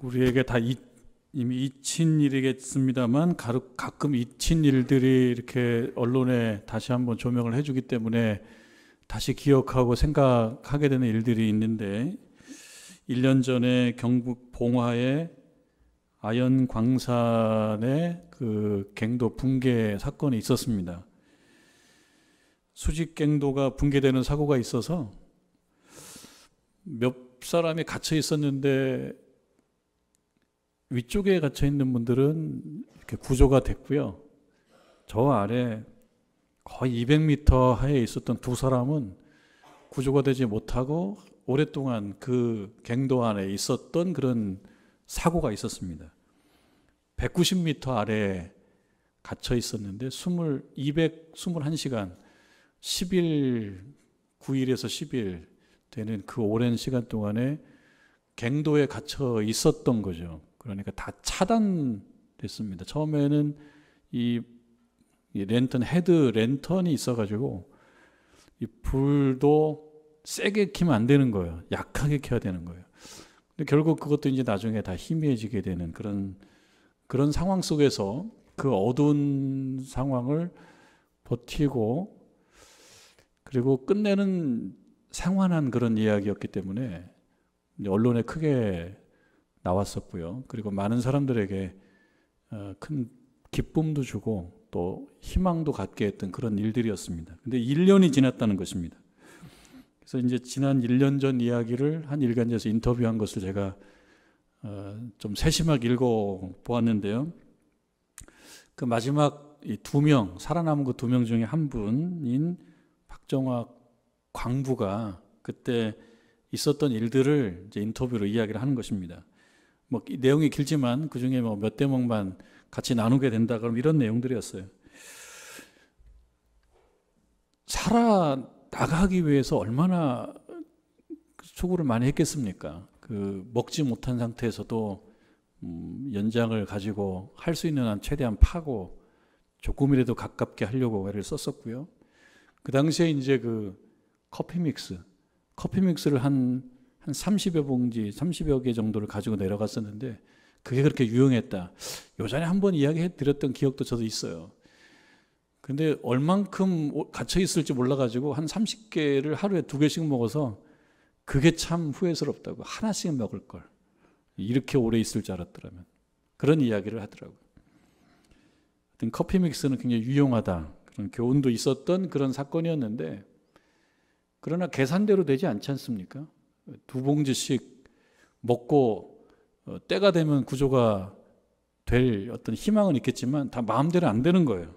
우리에게 다 이미 잊힌 일이겠습니다만 가끔 잊힌 일들이 이렇게 언론에 다시 한번 조명을 해주기 때문에 다시 기억하고 생각하게 되는 일들이 있는데, 1년 전에 경북 봉화의 아연 광산의 그 갱도 붕괴 사건이 있었습니다. 수직 갱도가 붕괴되는 사고가 있어서 몇 사람이 갇혀 있었는데 위쪽에 갇혀 있는 분들은 이렇게 구조가 됐고요. 저 아래 거의 200m 하에 있었던 두 사람은 구조가 되지 못하고 오랫동안 그 갱도 안에 있었던 그런 사고가 있었습니다. 190m 아래에 갇혀 있었는데 221시간 10일, 9일에서 10일 되는 그 오랜 시간 동안에 갱도에 갇혀 있었던 거죠. 그러니까 다 차단됐습니다. 처음에는 이 랜턴, 헤드 랜턴이 있어가지고 이 불도 세게 켜면 안 되는 거예요. 약하게 켜야 되는 거예요. 근데 결국 그것도 이제 나중에 다 희미해지게 되는 그런 상황 속에서 그 어두운 상황을 버티고 그리고 끝내는 생환한 그런 이야기였기 때문에 언론에 크게 나왔었고요. 그리고 많은 사람들에게 큰 기쁨도 주고 또 희망도 갖게 했던 그런 일들이었습니다. 근데 1년이 지났다는 것입니다. 그래서 이제 지난 1년 전 이야기를 한 일간지에서 인터뷰한 것을 제가 좀 세심하게 읽어보았는데요. 그 마지막 이 2명, 살아남은 그 2명 중에 한 분인 박정학 광부가 그때 있었던 일들을 이제 인터뷰로 이야기를 하는 것입니다. 뭐 내용이 길지만 그 중에 뭐 몇 대목만 같이 나누게 된다 그럼 이런 내용들이었어요. 살아나가기 위해서 얼마나 수고를 많이 했겠습니까? 그 먹지 못한 상태에서도 연장을 가지고 할 수 있는 한 최대한 파고 조금이라도 가깝게 하려고 애를 썼었고요. 그 당시에 이제 그 커피 믹스를 한 30여 봉지, 30여 개 정도를 가지고 내려갔었는데 그게 그렇게 유용했다. 요전에 한번 이야기해 드렸던 기억도 저도 있어요. 근데 얼만큼 갇혀 있을지 몰라가지고 한 30개를 하루에 2개씩 먹어서 그게 참 후회스럽다고. 하나씩 먹을 걸. 이렇게 오래 있을 줄 알았더라면. 그런 이야기를 하더라고요. 하여튼 커피 믹스는 굉장히 유용하다. 그런 교훈도 있었던 그런 사건이었는데, 그러나 계산대로 되지 않지 않습니까? 2봉지씩 먹고 때가 되면 구조가 될 어떤 희망은 있겠지만 다 마음대로 안 되는 거예요.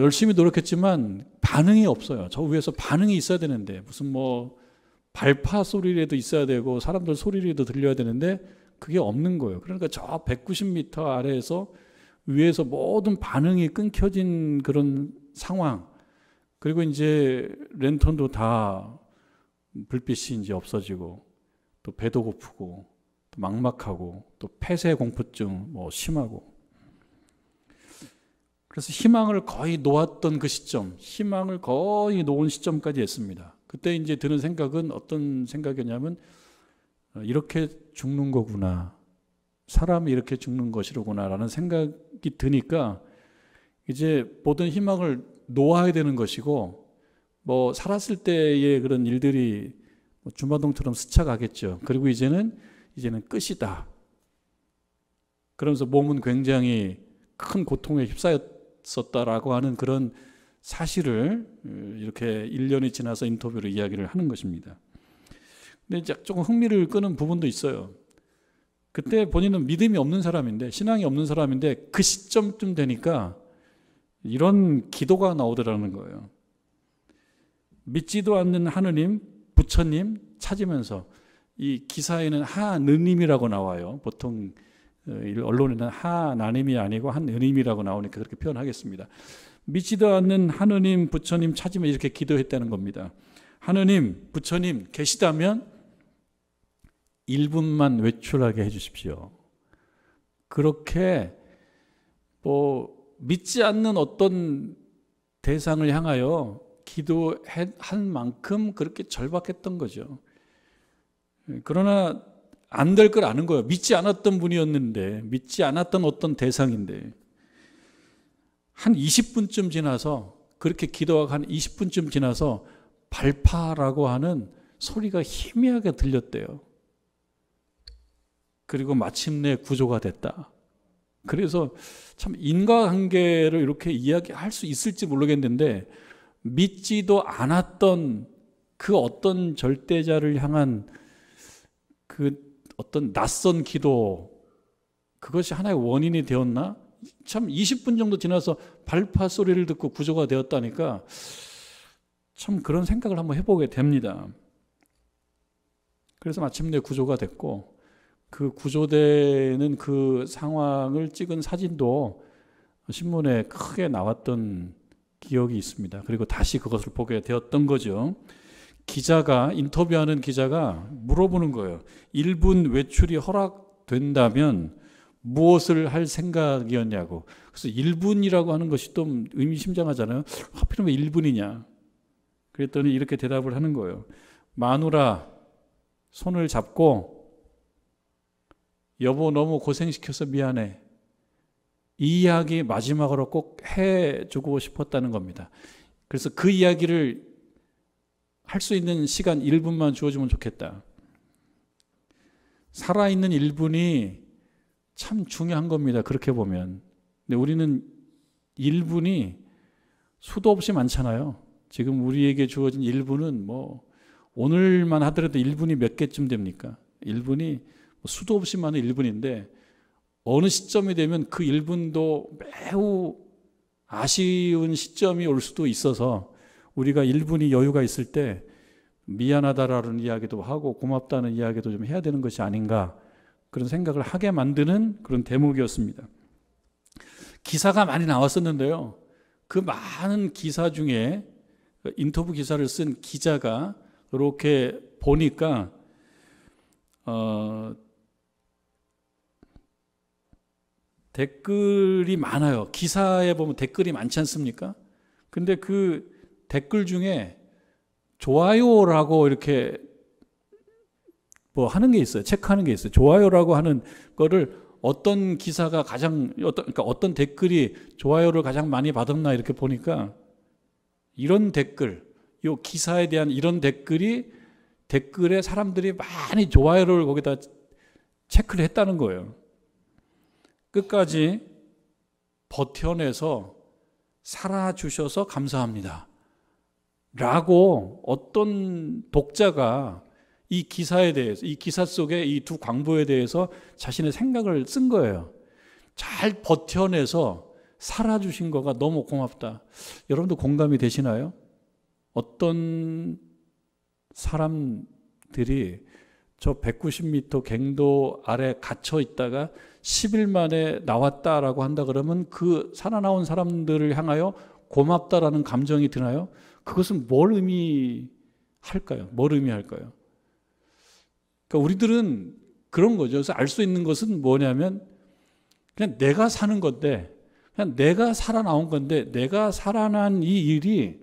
열심히 노력했지만 반응이 없어요. 저 위에서 반응이 있어야 되는데 무슨 뭐 발파 소리라도 있어야 되고 사람들 소리라도 들려야 되는데 그게 없는 거예요. 그러니까 저 190m 아래에서 위에서 모든 반응이 끊겨진 그런 상황, 그리고 이제 랜턴도 다 불빛이 이제 없어지고 또 배도 고프고 또 막막하고 또 폐쇄 공포증 뭐 심하고, 그래서 희망을 거의 놓았던 그 시점, 희망을 거의 놓은 시점까지 했습니다. 그때 이제 드는 생각은 어떤 생각이었냐면 이렇게 죽는 거구나, 사람이 이렇게 죽는 것이로구나라는 생각이 드니까 이제 모든 희망을 놓아야 되는 것이고, 뭐 살았을 때의 그런 일들이 주마등처럼 스쳐가겠죠. 그리고 이제는 끝이다. 그러면서 몸은 굉장히 큰 고통에 휩싸였었다라고 하는 그런 사실을 이렇게 1년이 지나서 인터뷰로 이야기를 하는 것입니다. 근데 조금 흥미를 끄는 부분도 있어요. 그때 본인은 믿음이 없는 사람인데, 신앙이 없는 사람인데 그 시점쯤 되니까 이런 기도가 나오더라는 거예요. 믿지도 않는 하느님, 부처님 찾으면서, 이 기사에는 하느님이라고 나와요. 보통 언론에는 하나님이 아니고 하느님이라고 나오니까 그렇게 표현하겠습니다. 믿지도 않는 하느님, 부처님 찾으면 이렇게 기도했다는 겁니다. 하느님, 부처님 계시다면 1분만 외출하게 해주십시오. 그렇게 믿지 않는 어떤 대상을 향하여 기도한 만큼 그렇게 절박했던 거죠. 그러나 안 될 걸 아는 거예요. 믿지 않았던 분이었는데, 믿지 않았던 어떤 대상인데, 한 20분쯤 지나서, 그렇게 기도하고 한 20분쯤 지나서 발파라고 하는 소리가 희미하게 들렸대요. 그리고 마침내 구조가 됐다. 그래서 참 인과관계를 이렇게 이야기할 수 있을지 모르겠는데, 믿지도 않았던 그 어떤 절대자를 향한 그 어떤 낯선 기도, 그것이 하나의 원인이 되었나? 참 20분 정도 지나서 발파 소리를 듣고 구조가 되었다니까 참 그런 생각을 한번 해보게 됩니다. 그래서 마침내 구조가 됐고, 그 구조되는 그 상황을 찍은 사진도 신문에 크게 나왔던 기억이 있습니다. 그리고 다시 그것을 보게 되었던 거죠. 인터뷰하는 기자가 물어보는 거예요. 1분 외출이 허락된다면 무엇을 할 생각이었냐고. 그래서 1분이라고 하는 것이 좀 의미심장하잖아요. 하필이면 1분이냐. 그랬더니 이렇게 대답을 하는 거예요. 마누라 손을 잡고 여보 너무 고생시켜서 미안해. 이 이야기 마지막으로 꼭 해주고 싶었다는 겁니다. 그래서 그 이야기를 할 수 있는 시간 1분만 주어주면 좋겠다. 살아있는 1분이 참 중요한 겁니다. 그렇게 보면. 근데 우리는 1분이 수도 없이 많잖아요. 지금 우리에게 주어진 1분은 뭐 오늘만 하더라도 1분이 몇 개쯤 됩니까? 1분이 수도 없이 많은 1분인데 어느 시점이 되면 그 1분도 매우 아쉬운 시점이 올 수도 있어서 우리가 1분이 여유가 있을 때 미안하다라는 이야기도 하고 고맙다는 이야기도 좀 해야 되는 것이 아닌가, 그런 생각을 하게 만드는 그런 대목이었습니다. 기사가 많이 나왔었는데요. 그 많은 기사 중에 인터뷰 기사를 쓴 기자가 이렇게 보니까 댓글이 많아요. 기사에 보면 댓글이 많지 않습니까? 근데 그 댓글 중에 좋아요라고 이렇게 뭐 하는 게 있어요. 체크하는 게 있어요. 좋아요라고 하는 거를 어떤 기사가 그러니까 어떤 댓글이 좋아요를 가장 많이 받았나 이렇게 보니까 이런 댓글, 이 기사에 대한 이런 댓글에 사람들이 많이 좋아요를 거기다 체크를 했다는 거예요. 끝까지 버텨내서 살아주셔서 감사합니다. 라고 어떤 독자가 이 기사에 대해서, 이 기사 속에 이 두 광부에 대해서 자신의 생각을 쓴 거예요. 잘 버텨내서 살아주신 거가 너무 고맙다. 여러분도 공감이 되시나요? 어떤 사람들이 저 190m 갱도 아래 갇혀 있다가 10일 만에 나왔다라고 한다 그러면 그 살아나온 사람들을 향하여 고맙다라는 감정이 드나요? 그것은 뭘 의미할까요? 뭘 의미할까요? 그러니까 우리들은 그런 거죠. 그래서 알 수 있는 것은 뭐냐면 그냥 내가 사는 건데, 그냥 내가 살아나온 건데, 내가 살아난 이 일이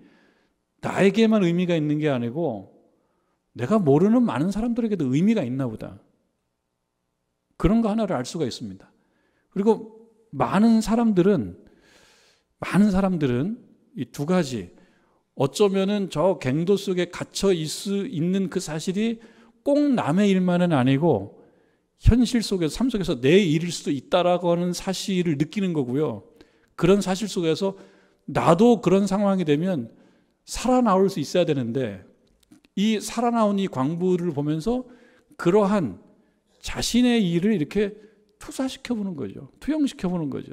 나에게만 의미가 있는 게 아니고 내가 모르는 많은 사람들에게도 의미가 있나 보다. 그런 거 하나를 알 수가 있습니다. 그리고 많은 사람들은 이 두 가지, 어쩌면은 저 갱도 속에 갇혀 있는 그 사실이 꼭 남의 일만은 아니고 현실 속에서, 삶 속에서 내 일일 수도 있다라고 하는 사실을 느끼는 거고요. 그런 사실 속에서 나도 그런 상황이 되면 살아나올 수 있어야 되는데, 이 살아나온 이 광부를 보면서 그러한 자신의 일을 이렇게 투사시켜 보는 거죠. 투영시켜 보는 거죠.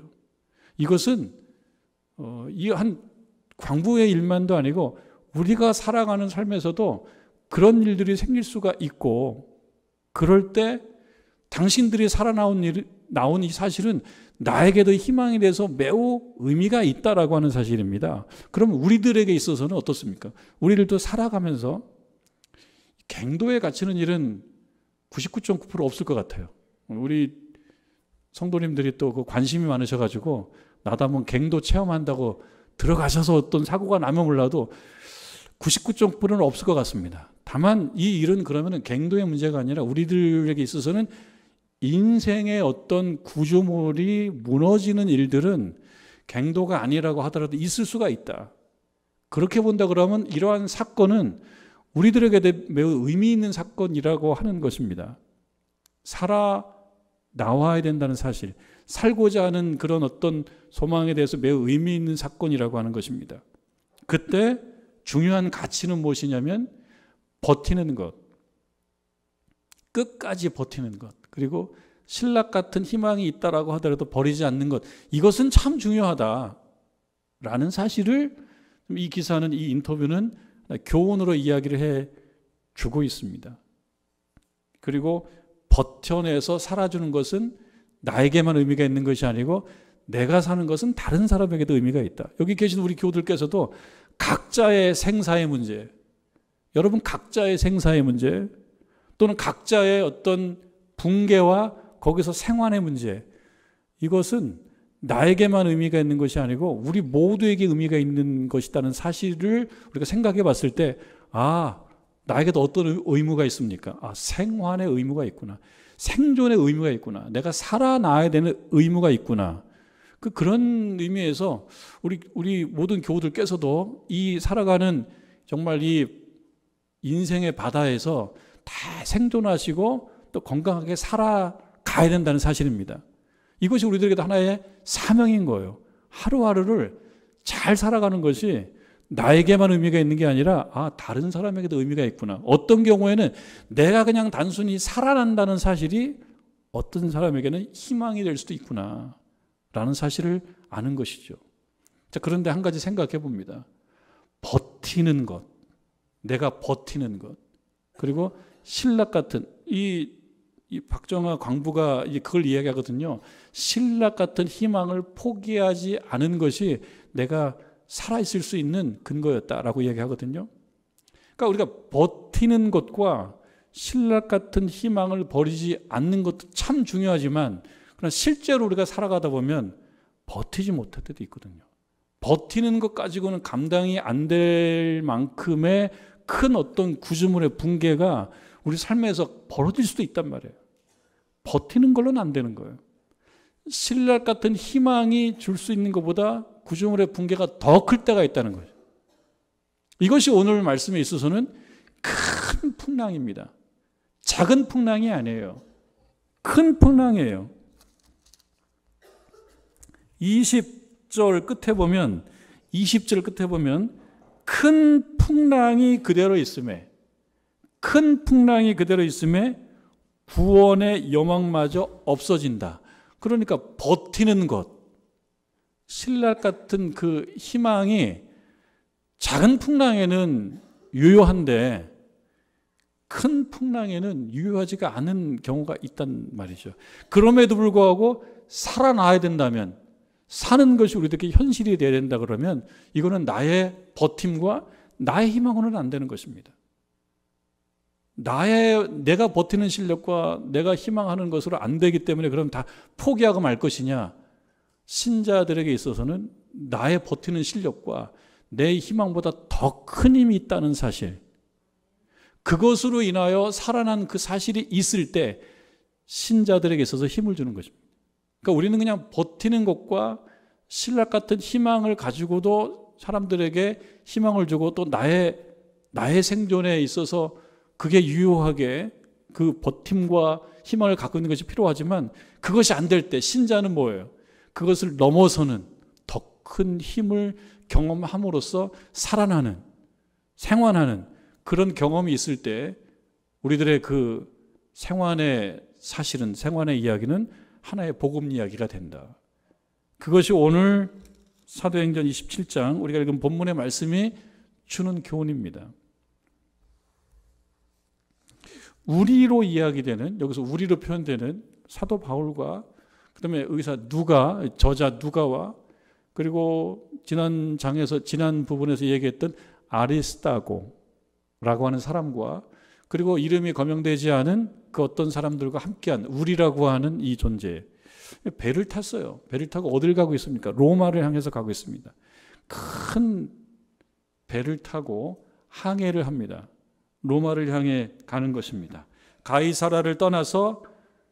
이것은 이 한 광부의 일만도 아니고 우리가 살아가는 삶에서도 그런 일들이 생길 수가 있고, 그럴 때 당신들이 나온 이 사실은 나에게도 희망이 돼서 매우 의미가 있다라고 하는 사실입니다. 그럼 우리들에게 있어서는 어떻습니까? 우리들도 살아가면서 갱도에 갇히는 일은 99.9% 없을 것 같아요. 우리 성도님들이 또 그 관심이 많으셔가지고 나도 한번 갱도 체험한다고 들어가셔서 어떤 사고가 나면 몰라도 99.9%는 없을 것 같습니다. 다만 이 일은 그러면은 갱도의 문제가 아니라 우리들에게 있어서는 인생의 어떤 구조물이 무너지는 일들은 갱도가 아니라고 하더라도 있을 수가 있다. 그렇게 본다 그러면 이러한 사건은 우리들에게 매우 의미 있는 사건이라고 하는 것입니다. 살아 나와야 된다는 사실, 살고자 하는 그런 어떤 소망에 대해서 매우 의미 있는 사건이라고 하는 것입니다. 그때 중요한 가치는 무엇이냐면 버티는 것, 끝까지 버티는 것, 그리고 신락 같은 희망이 있다라고 하더라도 버리지 않는 것, 이것은 참 중요하다라는 사실을 이 기사는, 이 인터뷰는 교훈으로 이야기를 해주고 있습니다. 그리고 버텨내서 살아주는 것은 나에게만 의미가 있는 것이 아니고 내가 사는 것은 다른 사람에게도 의미가 있다. 여기 계신 우리 교우들께서도 각자의 생사의 문제, 여러분 각자의 생사의 문제, 또는 각자의 어떤 붕괴와 거기서 생환의 문제, 이것은 나에게만 의미가 있는 것이 아니고 우리 모두에게 의미가 있는 것이라는 사실을 우리가 생각해 봤을 때, 아, 나에게도 어떤 의무가 있습니까? 아, 생환의 의무가 있구나. 생존의 의무가 있구나. 내가 살아나야 되는 의무가 있구나. 그런 의미에서 우리 모든 교우들께서도 이 살아가는 정말 이 인생의 바다에서 다 생존하시고 또 건강하게 살아가야 된다는 사실입니다. 이것이 우리들에게도 하나의 사명인 거예요. 하루하루를 잘 살아가는 것이 나에게만 의미가 있는 게 아니라 다른 사람에게도 의미가 있구나. 어떤 경우에는 내가 그냥 단순히 살아난다는 사실이 어떤 사람에게는 희망이 될 수도 있구나 라는 사실을 아는 것이죠. 자, 그런데 한 가지 생각해 봅니다. 버티는 것, 내가 버티는 것, 그리고 신락 같은 이 박정아 광부가 그걸 이야기하거든요. 신락 같은 희망을 포기하지 않은 것이 내가 살아있을 수 있는 근거였다라고 이야기하거든요. 그러니까 우리가 버티는 것과 신락 같은 희망을 버리지 않는 것도 참 중요하지만, 그러나 실제로 우리가 살아가다 보면 버티지 못할 때도 있거든요. 버티는 것 가지고는 감당이 안 될 만큼의 큰 어떤 구조물의 붕괴가 우리 삶에서 벌어질 수도 있단 말이에요. 버티는 걸로는 안 되는 거예요. 신락 같은 희망이 줄 수 있는 것보다 구조물의 붕괴가 더 클 때가 있다는 거죠. 이것이 오늘 말씀에 있어서는 큰 풍랑입니다. 작은 풍랑이 아니에요. 큰 풍랑이에요. 20절 끝에 보면, 20절 끝에 보면 큰 풍랑이 그대로 있음에, 큰 풍랑이 그대로 있음에 구원의 여망마저 없어진다. 그러니까 버티는 것, 신락 같은 그 희망이 작은 풍랑에는 유효한데 큰 풍랑에는 유효하지가 않은 경우가 있단 말이죠. 그럼에도 불구하고 살아나야 된다면, 사는 것이 우리들에게 현실이 되어야 된다 그러면 이거는 나의 버팀과 나의 희망으로는 안 되는 것입니다. 내가 버티는 실력과 내가 희망하는 것으로 안 되기 때문에 그럼 다 포기하고 말 것이냐? 신자들에게 있어서는 나의 버티는 실력과 내 희망보다 더 큰 힘이 있다는 사실, 그것으로 인하여 살아난 그 사실이 있을 때 신자들에게 있어서 힘을 주는 것입니다. 그러니까 우리는 그냥 버티는 것과 신락 같은 희망을 가지고도 사람들에게 희망을 주고 또 나의 생존에 있어서 그게 유효하게 그 버팀과 희망을 갖고 있는 것이 필요하지만, 그것이 안 될 때 신자는 뭐예요? 그것을 넘어서는 더 큰 힘을 경험함으로써 살아나는, 생환하는 그런 경험이 있을 때 우리들의 그 생환의 사실은, 생환의 이야기는 하나의 복음 이야기가 된다. 그것이 오늘 사도행전 27장 우리가 읽은 본문의 말씀이 주는 교훈입니다. 우리로 이야기되는, 여기서 우리로 표현되는 사도 바울과 그다음에 여기서 저자 누가와, 그리고 지난 부분에서 얘기했던 아리스타고라고 하는 사람과, 그리고 이름이 거명되지 않은 그 어떤 사람들과 함께한 우리라고 하는 이 존재, 배를 탔어요. 배를 타고 어딜 가고 있습니까? 로마를 향해서 가고 있습니다. 큰 배를 타고 항해를 합니다. 로마를 향해 가는 것입니다. 가이사라를 떠나서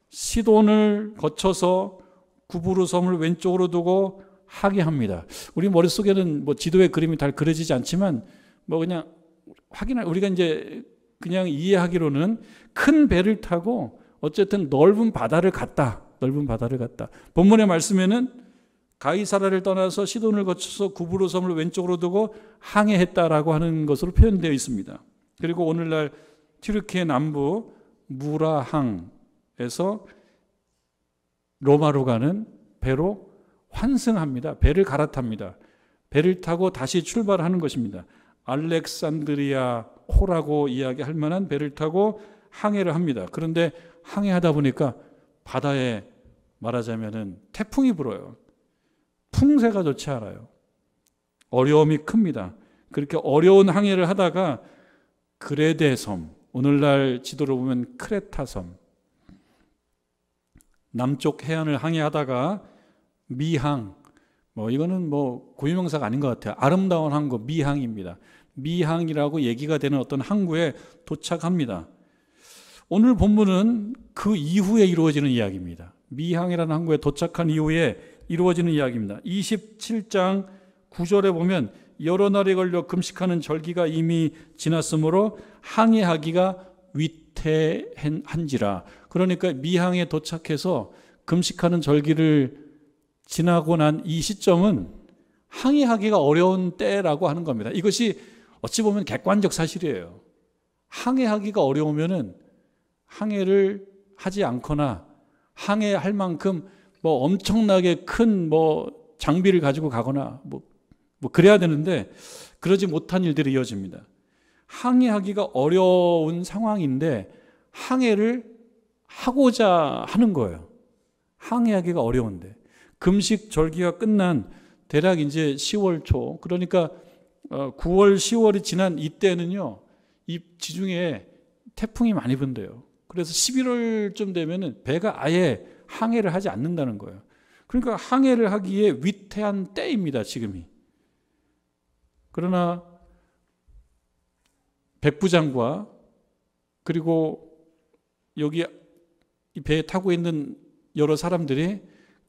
시돈을 거쳐서 구부로 섬을 왼쪽으로 두고 항해합니다. 우리 머릿속에는 뭐 지도의 그림이 잘 그려지지 않지만 뭐 그냥 우리가 이제 그냥 이해하기로는 큰 배를 타고 어쨌든 넓은 바다를 갔다. 본문의 말씀에는 가이사라를 떠나서 시돈을 거쳐서 구부로 섬을 왼쪽으로 두고 항해했다라고 하는 것으로 표현되어 있습니다. 그리고 오늘날 튀르키예 남부 무라항에서 로마로 가는 배로 환승합니다. 배를 갈아탑니다. 배를 타고 다시 출발하는 것입니다. 알렉산드리아 호라고 이야기할 만한 배를 타고 항해를 합니다. 그런데 항해하다 보니까 바다에 말하자면은 태풍이 불어요. 풍세가 좋지 않아요. 어려움이 큽니다. 그렇게 어려운 항해를 하다가 그레데 섬, 오늘날 지도로 보면 크레타 섬, 남쪽 해안을 항해하다가 미항, 이거는 고유명사가 아닌 것 같아요. 아름다운 항구 미항입니다. 미항이라고 얘기가 되는 어떤 항구에 도착합니다. 오늘 본문은 그 이후에 이루어지는 이야기입니다. 미항이라는 항구에 도착한 이후에 이루어지는 이야기입니다. 27장 9절에 보면 여러 날이 걸려 금식하는 절기가 이미 지났으므로 항해하기가 위태한지라. 그러니까 미항에 도착해서 금식하는 절기를 지나고 난 이 시점은 항해하기가 어려운 때라고 하는 겁니다. 이것이 어찌 보면 객관적 사실이에요. 항해하기가 어려우면은 항해를 하지 않거나 항해할 만큼 엄청나게 큰 장비를 가지고 가거나 그래야 되는데 그러지 못한 일들이 이어집니다. 항해하기가 어려운 상황인데 항해를 하고자 하는 거예요. 항해하기가 어려운데 금식 절기가 끝난 대략 이제 10월 초, 그러니까 9월 10월이 지난 이때는요, 이 지중해에 태풍이 많이 분대요. 그래서 11월쯤 되면은 배가 아예 항해를 하지 않는다는 거예요. 그러니까 항해를 하기에 위태한 때입니다, 지금이. 그러나 백부장과 그리고 여기 이 배에 타고 있는 여러 사람들이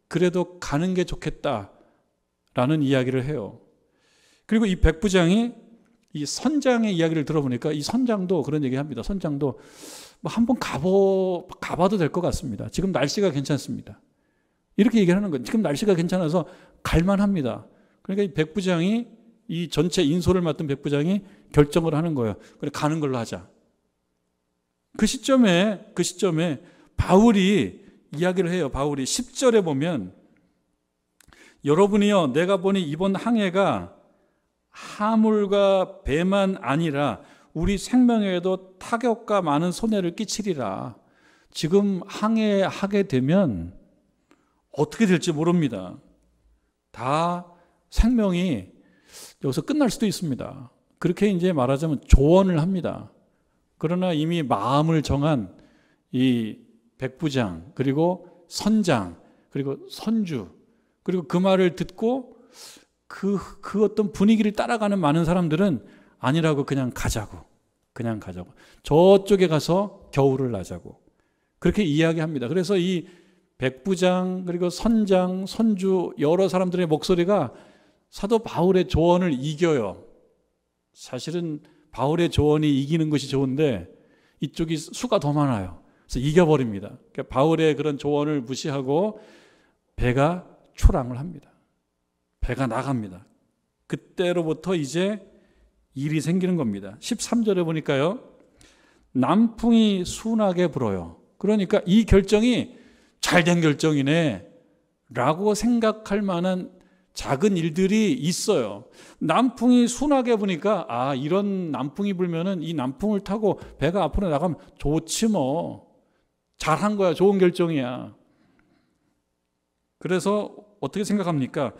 그래도 가는 게 좋겠다라는 이야기를 해요. 그리고 이 백부장이 이 선장의 이야기를 들어보니까 이 선장도 그런 얘기 합니다. 선장도 한번 가봐도 될 것 같습니다. 지금 날씨가 괜찮습니다. 이렇게 얘기하는 거예요. 지금 날씨가 괜찮아서 갈만합니다. 그러니까 이 백부장이 이 전체 인솔을 맡은 백부장이 결정을 하는 거예요. 그래, 가는 걸로 하자. 그 시점에 바울이 이야기를 해요. 바울이 10절에 보면 여러분이요, 내가 보니 이번 항해가 하물과 배만 아니라 우리 생명에도 타격과 많은 손해를 끼치리라. 지금 항해하게 되면 어떻게 될지 모릅니다. 다 생명이 여기서 끝날 수도 있습니다. 그렇게 이제 말하자면 조언을 합니다. 그러나 이미 마음을 정한 이 백부장, 그리고 선장, 그리고 선주, 그리고 그 말을 듣고 그 어떤 분위기를 따라가는 많은 사람들은 아니라고 그냥 가자고. 저쪽에 가서 겨울을 나자고. 그렇게 이야기합니다. 그래서 이 백부장, 그리고 선장, 선주, 여러 사람들의 목소리가 사도 바울의 조언을 이겨요. 사실은 바울의 조언이 이기는 것이 좋은데 이쪽이 수가 더 많아요. 그래서 이겨버립니다. 그러니까 바울의 그런 조언을 무시하고 배가 초랑을 합니다. 배가 나갑니다. 그때로부터 이제 일이 생기는 겁니다. 13절에 보니까요, 남풍이 순하게 불어요. 그러니까 이 결정이 잘된 결정이네 라고 생각할 만한 작은 일들이 있어요. 남풍이 순하게 부니까 이런 남풍이 불면은 이 남풍을 타고 배가 앞으로 나가면 좋지 뭐. 잘한 거야. 좋은 결정이야. 그래서 어떻게 생각합니까?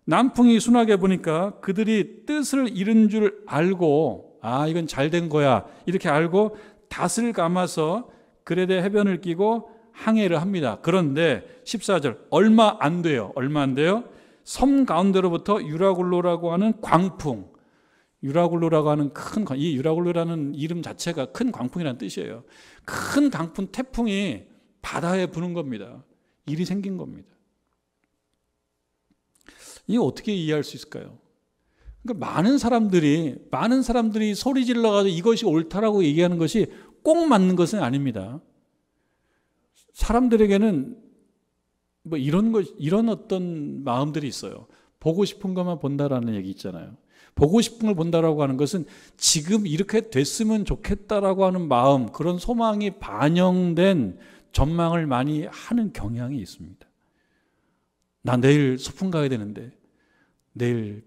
남풍이 순하게 부니까 그들이 뜻을 잃은 줄 알고 이건 잘된 거야. 이렇게 알고 닷을 감아서 그레데 해변을 끼고 항해를 합니다. 그런데 14절 얼마 안 돼요. 섬 가운데로부터 유라굴로라고 하는 광풍, 유라굴루라고 하는 이 유라굴루라는 이름 자체가 큰 광풍이라는 뜻이에요. 큰 강풍, 태풍이 바다에 부는 겁니다. 일이 생긴 겁니다. 이게 어떻게 이해할 수 있을까요? 그러니까 많은 사람들이 소리 질러가지고 이것이 옳다라고 얘기하는 것이 꼭 맞는 것은 아닙니다. 사람들에게는 뭐 이런 어떤 마음들이 있어요. 보고 싶은 것만 본다라는 얘기 있잖아요. 보고 싶은 걸 본다라고 하는 것은 지금 이렇게 됐으면 좋겠다라고 하는 마음, 그런 소망이 반영된 전망을 많이 하는 경향이 있습니다. 나 내일 소풍 가야 되는데 내일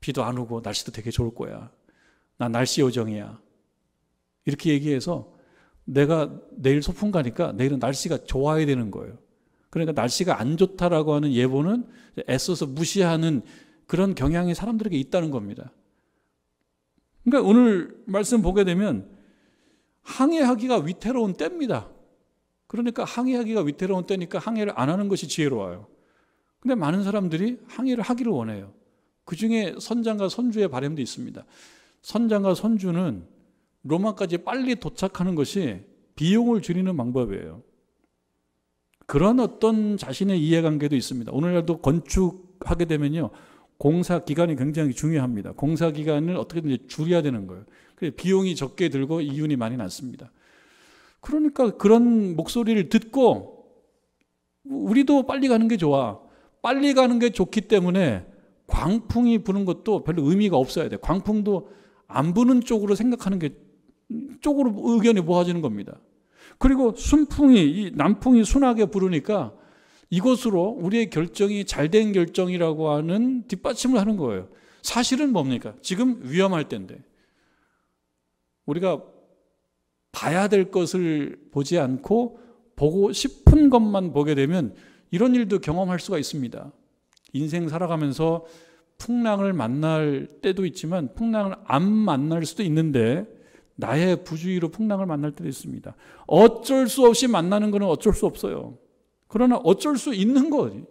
비도 안 오고 날씨도 되게 좋을 거야. 나 날씨 요정이야. 이렇게 얘기해서 내가 내일 소풍 가니까 내일은 날씨가 좋아야 되는 거예요. 그러니까 날씨가 안 좋다라고 하는 예보는 애써서 무시하는 그런 경향이 사람들에게 있다는 겁니다. 그러니까 오늘 말씀 보게 되면 항해하기가 위태로운 때입니다. 그러니까 항해하기가 위태로운 때니까 항해를 안 하는 것이 지혜로워요. 근데 많은 사람들이 항해를 하기를 원해요. 그 중에 선장과 선주의 바람도 있습니다. 선장과 선주는 로마까지 빨리 도착하는 것이 비용을 줄이는 방법이에요. 그런 어떤 자신의 이해관계도 있습니다. 오늘날도 건축하게 되면요, 공사 기간이 굉장히 중요합니다. 공사 기간을 어떻게든 줄여야 되는 거예요. 그래서 비용이 적게 들고 이윤이 많이 났습니다. 그러니까 그런 목소리를 듣고 우리도 빨리 가는 게 좋아. 빨리 가는 게 좋기 때문에 광풍이 부는 것도 별로 의미가 없어야 돼요. 광풍도 안 부는 쪽으로 생각하는 게 쪽으로 의견이 모아지는 겁니다. 그리고 이 남풍이 순하게 부르니까 이것으로 우리의 결정이 잘된 결정이라고 하는 뒷받침을 하는 거예요. 사실은 뭡니까? 지금 위험할 때인데 우리가 봐야 될 것을 보지 않고 보고 싶은 것만 보게 되면 이런 일도 경험할 수가 있습니다. 인생 살아가면서 풍랑을 만날 때도 있지만 풍랑을 안 만날 수도 있는데 나의 부주의로 풍랑을 만날 때도 있습니다. 어쩔 수 없이 만나는 것은 어쩔 수 없어요. 그러나 어쩔 수 있는 거지.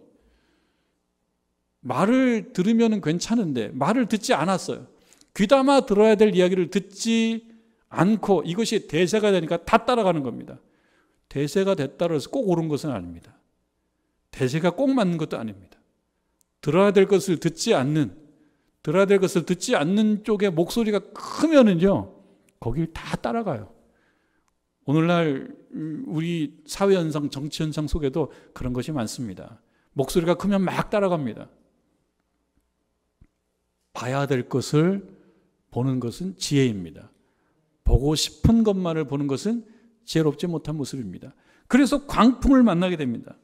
말을 들으면 괜찮은데 말을 듣지 않았어요. 귀담아 들어야 될 이야기를 듣지 않고 이것이 대세가 되니까 다 따라가는 겁니다. 대세가 됐다고 해서 꼭 옳은 것은 아닙니다. 대세가 꼭 맞는 것도 아닙니다. 들어야 될 것을 듣지 않는 쪽에 목소리가 크면은요, 거길 다 따라가요. 오늘날 우리 사회 현상, 정치 현상 속에도 그런 것이 많습니다. 목소리가 크면 막 따라갑니다. 봐야 될 것을 보는 것은 지혜입니다. 보고 싶은 것만을 보는 것은 지혜롭지 못한 모습입니다. 그래서 광풍을 만나게 됩니다.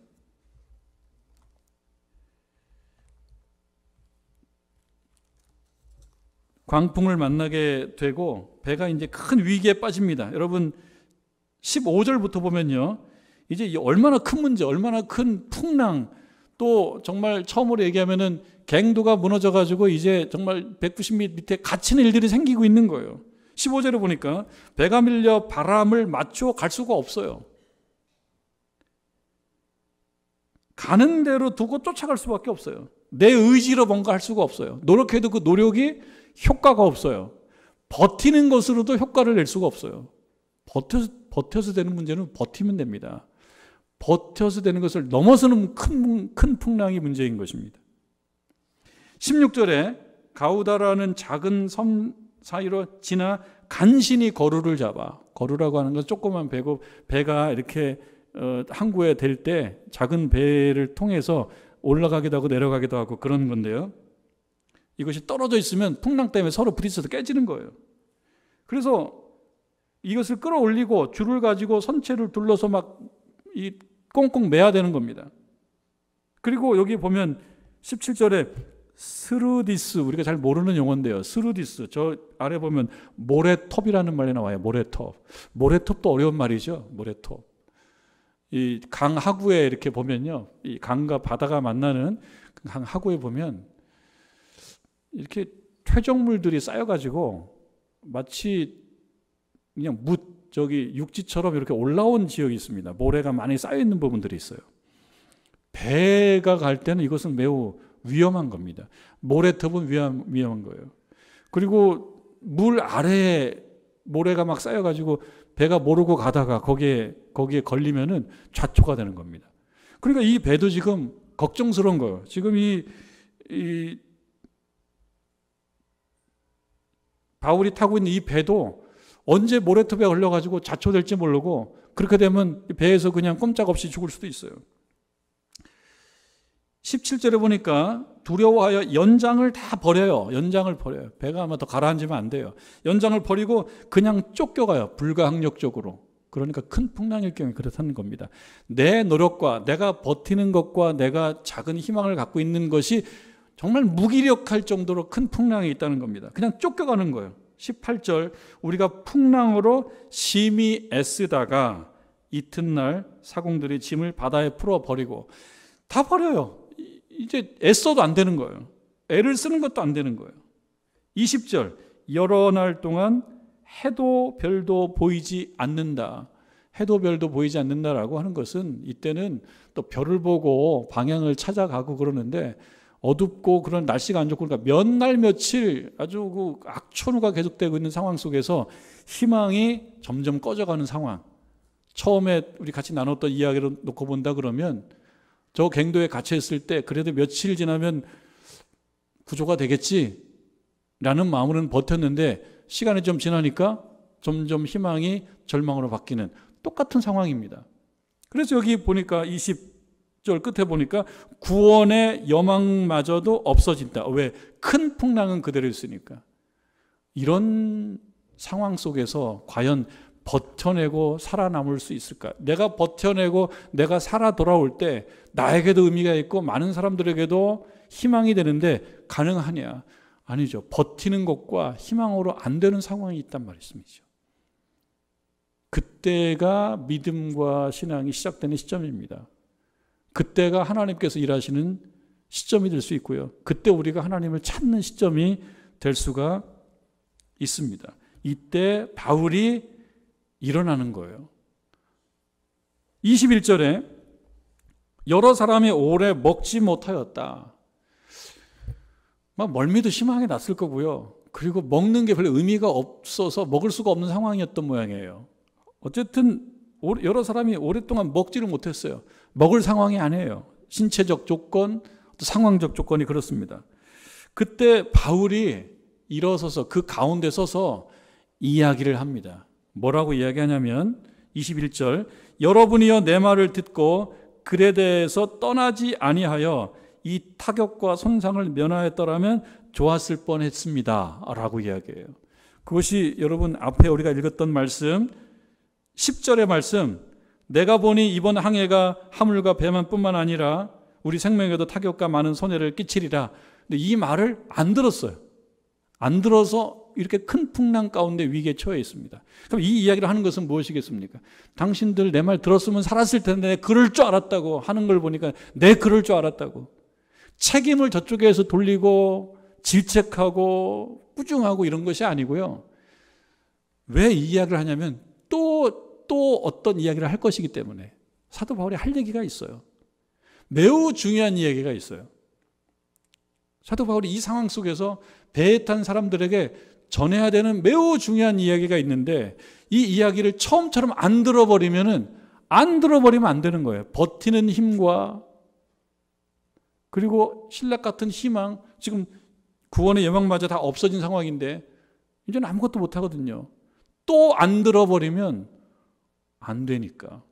광풍을 만나게 되고 배가 이제 큰 위기에 빠집니다. 여러분 15절부터 보면요, 이제 얼마나 큰 문제, 얼마나 큰 풍랑, 또 정말 처음으로 얘기하면은 갱도가 무너져가지고 이제 정말 190m 밑에 갇히는 일들이 생기고 있는 거예요. 15절에 보니까 배가 밀려 바람을 맞춰 갈 수가 없어요. 가는 대로 두고 쫓아갈 수밖에 없어요. 내 의지로 뭔가 할 수가 없어요. 노력해도 그 노력이 효과가 없어요. 버티는 것으로도 효과를 낼 수가 없어요. 버텨서 되는 문제는 버티면 됩니다. 버텨서 되는 것을 넘어서는 큰 풍랑이 문제인 것입니다. 16절에 가우다라는 작은 섬 사이로 지나 간신히 거루를 잡아. 거루라고 하는 건 조그만 배고, 배가 이렇게 항구에 댈 때 작은 배를 통해서 올라가기도 하고 내려가기도 하고 그런 건데요, 이것이 떨어져 있으면 풍랑 때문에 서로 부딪혀서 깨지는 거예요. 그래서 이것을 끌어올리고 줄을 가지고 선체를 둘러서 막 꽁꽁 매야 되는 겁니다. 그리고 여기 보면 17절에 스루디스, 우리가 잘 모르는 용어인데요, 스루디스, 저 아래 보면 모래톱이라는 말이 나와요. 모래톱도 어려운 말이죠. 모래톱. 이 강 하구에 이렇게 보면요, 이 강과 바다가 만나는 강 하구에 보면 이렇게 퇴적물들이 쌓여가지고 마치 그냥 육지처럼 이렇게 올라온 지역이 있습니다. 모래가 많이 쌓여 있는 부분들이 있어요. 배가 갈 때는 이것은 매우 위험한 겁니다. 모래톱은 위험한 거예요. 그리고 물 아래에 모래가 막 쌓여가지고 배가 모르고 가다가 거기에 걸리면은 좌초가 되는 겁니다. 그러니까 이 배도 지금 걱정스러운 거예요. 지금 이 바울이 타고 있는 이 배도 언제 모래톱에 걸려가지고 좌초될지 모르고 그렇게 되면 배에서 그냥 꼼짝없이 죽을 수도 있어요. 17절에 보니까 두려워하여 연장을 다 버려요. 연장을 버려요. 배가 아마 더 가라앉으면 안 돼요. 연장을 버리고 그냥 쫓겨가요. 불가항력적으로. 그러니까 큰 풍랑일 경우에 그렇다는 겁니다. 내 노력과 내가 버티는 것과 내가 작은 희망을 갖고 있는 것이 정말 무기력할 정도로 큰 풍랑이 있다는 겁니다. 그냥 쫓겨가는 거예요. 18절 우리가 풍랑으로 심히 애쓰다가 이튿날 사공들이 짐을 바다에 풀어버리고 다 버려요. 이제 애써도 안 되는 거예요. 애를 쓰는 것도 안 되는 거예요. 20절 여러 날 동안 해도 별도 보이지 않는다. 해도 별도 보이지 않는다라고 하는 것은 이때는 또 별을 보고 방향을 찾아가고 그러는데 어둡고 그런 날씨가 안 좋고 그러니까 몇 날 며칠 아주 그 악천후가 계속되고 있는 상황 속에서 희망이 점점 꺼져가는 상황. 처음에 우리 같이 나눴던 이야기를 놓고 본다 그러면 저 갱도에 갇혀있을 때 그래도 며칠 지나면 구조가 되겠지 라는 마음으로는 버텼는데 시간이 좀 지나니까 점점 희망이 절망으로 바뀌는 똑같은 상황입니다. 그래서 여기 보니까 20절 끝에 보니까 구원의 여망마저도 없어진다. 왜? 큰 풍랑은 그대로 있으니까. 이런 상황 속에서 과연 버텨내고 살아남을 수 있을까? 내가 버텨내고 내가 살아 돌아올 때 나에게도 의미가 있고 많은 사람들에게도 희망이 되는데 가능하냐? 아니죠. 버티는 것과 희망으로 안 되는 상황이 있단 말씀이죠. 그때가 믿음과 신앙이 시작되는 시점입니다. 그때가 하나님께서 일하시는 시점이 될 수 있고요. 그때 우리가 하나님을 찾는 시점이 될 수가 있습니다. 이때 바울이 일어나는 거예요. 21절에 여러 사람이 오래 먹지 못하였다. 막 멀미도 심하게 났을 거고요. 그리고 먹는 게 별로 의미가 없어서 먹을 수가 없는 상황이었던 모양이에요. 어쨌든 여러 사람이 오랫동안 먹지를 못했어요. 먹을 상황이 아니에요. 신체적 조건, 상황적 조건이 그렇습니다. 그때 바울이 일어서서 그 가운데 서서 이야기를 합니다. 뭐라고 이야기하냐면 21절 여러분이여 내 말을 듣고 글에 대해서 떠나지 아니하여 이 타격과 손상을 면하였더라면 좋았을 뻔했습니다 라고 이야기해요. 그것이 여러분 앞에 우리가 읽었던 말씀 10절의 말씀 내가 보니 이번 항해가 화물과 배만 뿐만 아니라 우리 생명에도 타격과 많은 손해를 끼치리라. 근데 이 말을 안 들었어요. 안 들어서 이렇게 큰 풍랑 가운데 위기에 처해 있습니다. 그럼 이 이야기를 하는 것은 무엇이겠습니까? 당신들 내 말 들었으면 살았을 텐데 내 그럴 줄 알았다고 하는 걸 보니까 내 그럴 줄 알았다고. 책임을 저쪽에서 돌리고 질책하고 꾸중하고 이런 것이 아니고요. 왜 이 이야기를 하냐면 또 어떤 이야기를 할 것이기 때문에 사도 바울이 할 얘기가 있어요. 매우 중요한 이야기가 있어요. 사도 바울이 이 상황 속에서 배에 탄 사람들에게 전해야 되는 매우 중요한 이야기가 있는데 이 이야기를 처음처럼 안 들어버리면 안 되는 거예요. 버티는 힘과 그리고 신락 같은 희망, 지금 구원의 여망마저 다 없어진 상황인데 이제는 아무것도 못하거든요. 또 안 들어버리면 안 되니까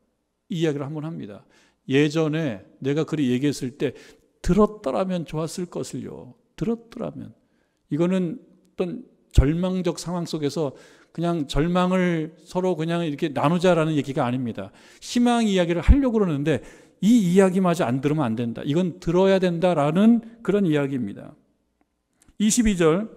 이 이야기를 한번 합니다. 예전에 내가 그리 얘기했을 때 들었더라면 좋았을 것을요. 들었더라면. 이거는 어떤 절망적 상황 속에서 그냥 절망을 서로 그냥 이렇게 나누자라는 얘기가 아닙니다. 희망 이야기를 하려고 그러는데 이 이야기마저 안 들으면 안 된다. 이건 들어야 된다라는 그런 이야기입니다. 22절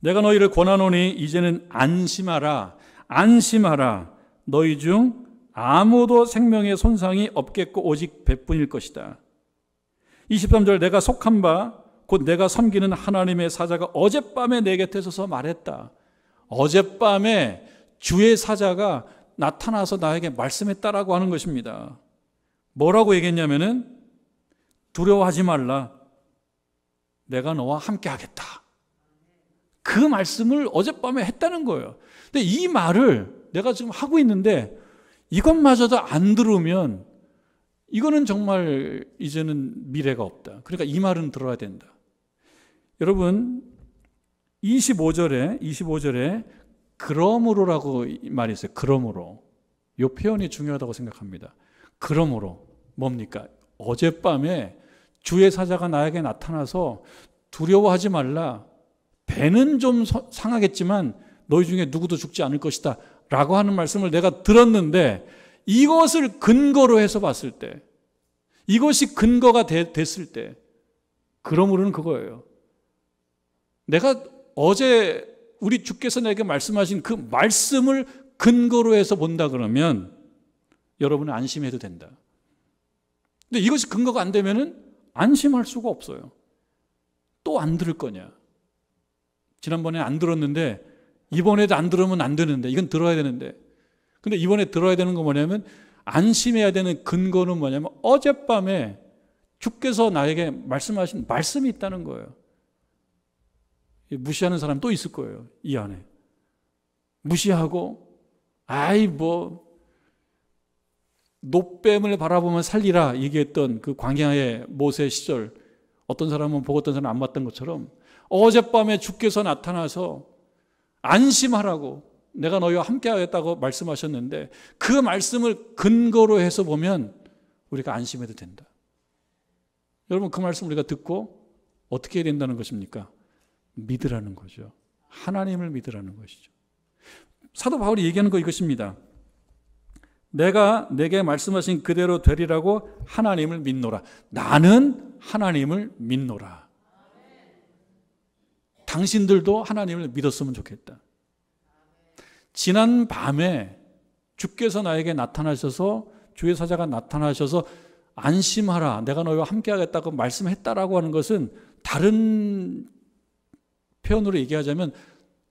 내가 너희를 권하노니 이제는 안심하라. 안심하라. 너희 중 아무도 생명의 손상이 없겠고 오직 배뿐일 것이다. 23절 내가 속한 바 곧 내가 섬기는 하나님의 사자가 어젯밤에 내 곁에 서서 말했다. 어젯밤에 주의 사자가 나타나서 나에게 말씀했다라고 하는 것입니다. 뭐라고 얘기했냐면은 두려워하지 말라. 내가 너와 함께 하겠다. 그 말씀을 어젯밤에 했다는 거예요. 근데 이 말을 내가 지금 하고 있는데 이것마저도 안 들으면 이거는 정말 이제는 미래가 없다. 그러니까 이 말은 들어야 된다. 여러분 25절에 그러므로라고 말이 있어요. 그러므로. 이 표현이 중요하다고 생각합니다. 그러므로 뭡니까? 어젯밤에 주의 사자가 나에게 나타나서 두려워하지 말라. 배는 좀 상하겠지만 너희 중에 누구도 죽지 않을 것이다 라고 하는 말씀을 내가 들었는데 이것을 근거로 해서 봤을 때, 이것이 근거가 됐을 때, 그러므로는 그거예요. 내가 어제 우리 주께서 내게 말씀하신 그 말씀을 근거로 해서 본다 그러면 여러분은 안심해도 된다. 근데 이것이 근거가 안 되면은 안심할 수가 없어요. 또 안 들을 거냐? 지난번에 안 들었는데 이번에도 안 들으면 안 되는데 이건 들어야 되는데, 근데 이번에 들어야 되는 건 뭐냐면 안심해야 되는 근거는 뭐냐면 어젯밤에 주께서 나에게 말씀하신 말씀이 있다는 거예요. 무시하는 사람 또 있을 거예요. 이 안에 무시하고 아이 뭐 놋뱀을 바라보면 살리라 얘기했던 그 광야의 모세 시절, 어떤 사람은 보고 어떤 사람은 안 봤던 것처럼 어젯밤에 주께서 나타나서 안심하라고 내가 너희와 함께 하겠다고 말씀하셨는데 그 말씀을 근거로 해서 보면 우리가 안심해도 된다. 여러분 그 말씀 우리가 듣고 어떻게 해야 된다는 것입니까? 믿으라는 거죠. 하나님을 믿으라는 것이죠. 사도 바울이 얘기하는 거 이것입니다. 내가 내게 말씀하신 그대로 되리라고 하나님을 믿노라. 나는 하나님을 믿노라. 당신들도 하나님을 믿었으면 좋겠다. 지난 밤에 주께서 나에게 나타나셔서, 주의 사자가 나타나셔서 안심하라, 내가 너희와 함께 하겠다고 말씀했다라고 하는 것은 다른 표현으로 얘기하자면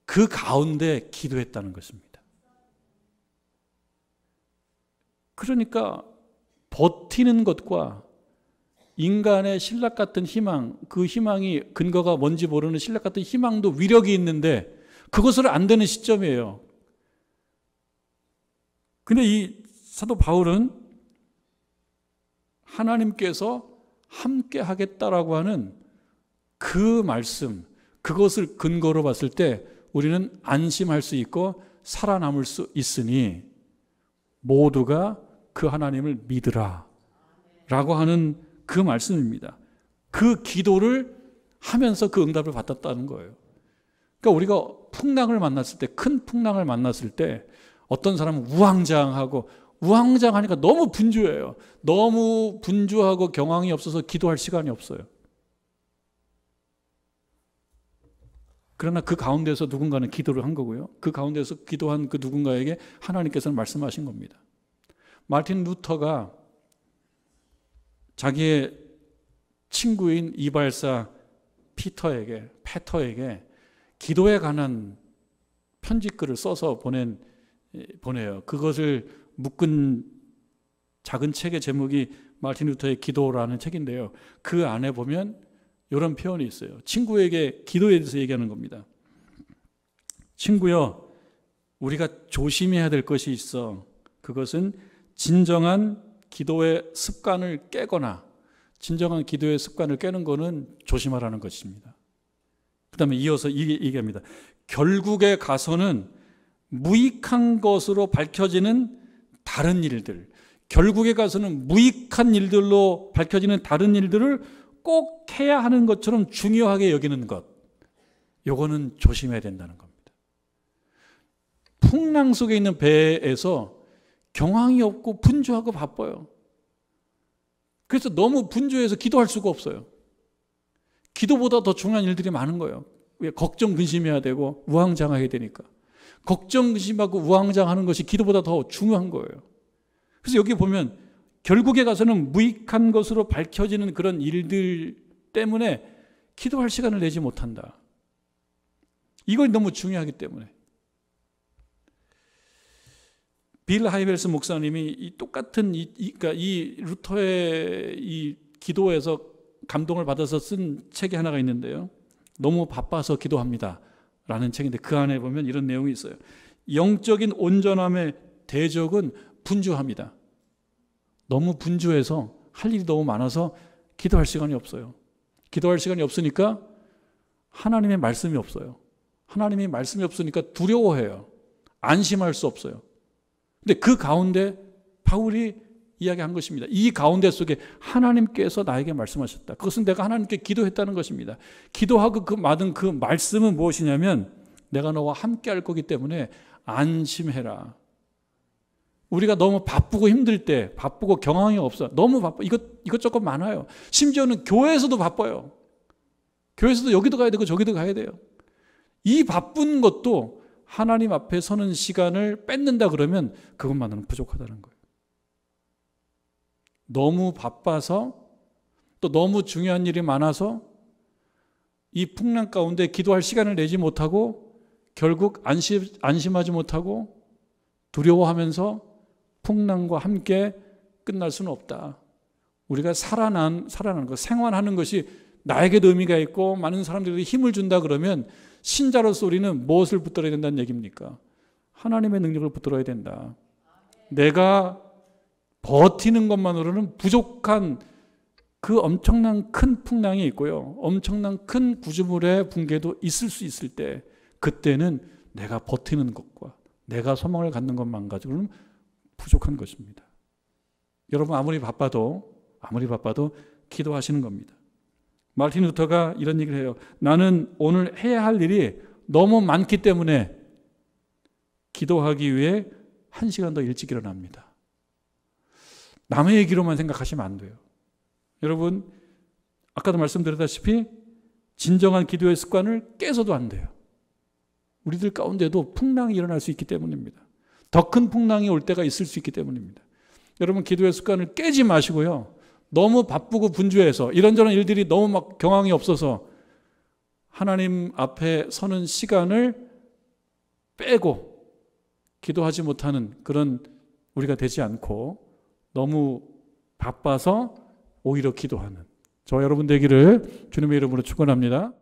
그 가운데 기도했다는 것입니다. 그러니까 버티는 것과 인간의 신락 같은 희망, 그 희망이 근거가 뭔지 모르는 신락 같은 희망도 위력이 있는데 그것을 안 되는 시점이에요. 근데 이 사도 바울은 하나님께서 함께 하겠다라고 하는 그 말씀, 그것을 근거로 봤을 때 우리는 안심할 수 있고 살아남을 수 있으니 모두가 그 하나님을 믿으라 라고 하는 그 말씀입니다. 그 기도를 하면서 그 응답을 받았다는 거예요. 그러니까 우리가 풍랑을 만났을 때, 큰 풍랑을 만났을 때 어떤 사람은 우왕좌왕하니까 너무 분주해요. 너무 분주하고 경황이 없어서 기도할 시간이 없어요. 그러나 그 가운데서 누군가는 기도를 한 거고요. 그 가운데서 기도한 그 누군가에게 하나님께서는 말씀하신 겁니다. 마틴 루터가 자기의 친구인 이발사 페터에게 기도에 관한 편지글을 써서 보내요. 그것을 묶은 작은 책의 제목이 마틴 루터의 기도라는 책인데요. 그 안에 보면 이런 표현이 있어요. 친구에게 기도에 대해서 얘기하는 겁니다. 친구여, 우리가 조심해야 될 것이 있어. 그것은 진정한 기도의 습관을 깨거나, 진정한 기도의 습관을 깨는 것은 조심하라는 것입니다. 그 다음에 이어서 얘기합니다. 결국에 가서는 무익한 것으로 밝혀지는 다른 일들, 결국에 가서는 무익한 일들로 밝혀지는 다른 일들을 꼭 해야 하는 것처럼 중요하게 여기는 것, 요거는 조심해야 된다는 겁니다. 풍랑 속에 있는 배에서 경황이 없고 분주하고 바빠요. 그래서 너무 분주해서 기도할 수가 없어요. 기도보다 더 중요한 일들이 많은 거예요. 걱정 근심해야 되고 우왕좌왕해야 되니까. 걱정 근심하고 우왕좌왕하는 것이 기도보다 더 중요한 거예요. 그래서 여기 보면 결국에 가서는 무익한 것으로 밝혀지는 그런 일들 때문에 기도할 시간을 내지 못한다. 이걸 너무 중요하기 때문에. 빌 하이벨스 목사님이 이 똑같은 그러니까 이 루터의 이 기도에서 감동을 받아서 쓴 책이 하나가 있는데요. 너무 바빠서 기도합니다 라는 책인데 그 안에 보면 이런 내용이 있어요. 영적인 온전함의 대적은 분주합니다. 너무 분주해서 할 일이 너무 많아서 기도할 시간이 없어요. 기도할 시간이 없으니까 하나님의 말씀이 없어요. 하나님의 말씀이 없으니까 두려워해요. 안심할 수 없어요. 근데 그 가운데 바울이 이야기한 것입니다. 이 가운데 속에 하나님께서 나에게 말씀하셨다. 그것은 내가 하나님께 기도했다는 것입니다. 기도하고 받은 그 말씀은 무엇이냐면 내가 너와 함께 할 거기 때문에 안심해라. 우리가 너무 바쁘고 힘들 때, 바쁘고 경황이 없어. 너무 바빠. 이것저것 많아요. 심지어는 교회에서도 바빠요. 교회에서도 여기도 가야 되고 저기도 가야 돼요. 이 바쁜 것도 하나님 앞에 서는 시간을 뺏는다 그러면 그것만으로는 부족하다는 거예요. 너무 바빠서 또 너무 중요한 일이 많아서 이 풍랑 가운데 기도할 시간을 내지 못하고 결국 안심하지 못하고 두려워하면서 풍랑과 함께 끝날 수는 없다. 우리가 살아나는 것, 생활하는 것이 나에게도 의미가 있고 많은 사람들에게 힘을 준다 그러면 신자로서 우리는 무엇을 붙들어야 된다는 얘기입니까? 하나님의 능력을 붙들어야 된다. 내가 버티는 것만으로는 부족한 그 엄청난 큰 풍랑이 있고요. 엄청난 큰 구조물의 붕괴도 있을 수 있을 때 그때는 내가 버티는 것과 내가 소망을 갖는 것만 가지고는 부족한 것입니다. 여러분 아무리 바빠도 기도하시는 겁니다. 마르틴 루터가 이런 얘기를 해요. 나는 오늘 해야 할 일이 너무 많기 때문에 기도하기 위해 1시간 더 일찍 일어납니다. 남의 얘기로만 생각하시면 안 돼요. 여러분 아까도 말씀드렸다시피 진정한 기도의 습관을 깨서도 안 돼요. 우리들 가운데도 풍랑이 일어날 수 있기 때문입니다. 더 큰 풍랑이 올 때가 있을 수 있기 때문입니다. 여러분 기도의 습관을 깨지 마시고요. 너무 바쁘고 분주해서 이런저런 일들이 너무 막 경황이 없어서 하나님 앞에 서는 시간을 빼고 기도하지 못하는 그런 우리가 되지 않고 너무 바빠서 오히려 기도하는 저와 여러분 되기를 주님의 이름으로 축원합니다.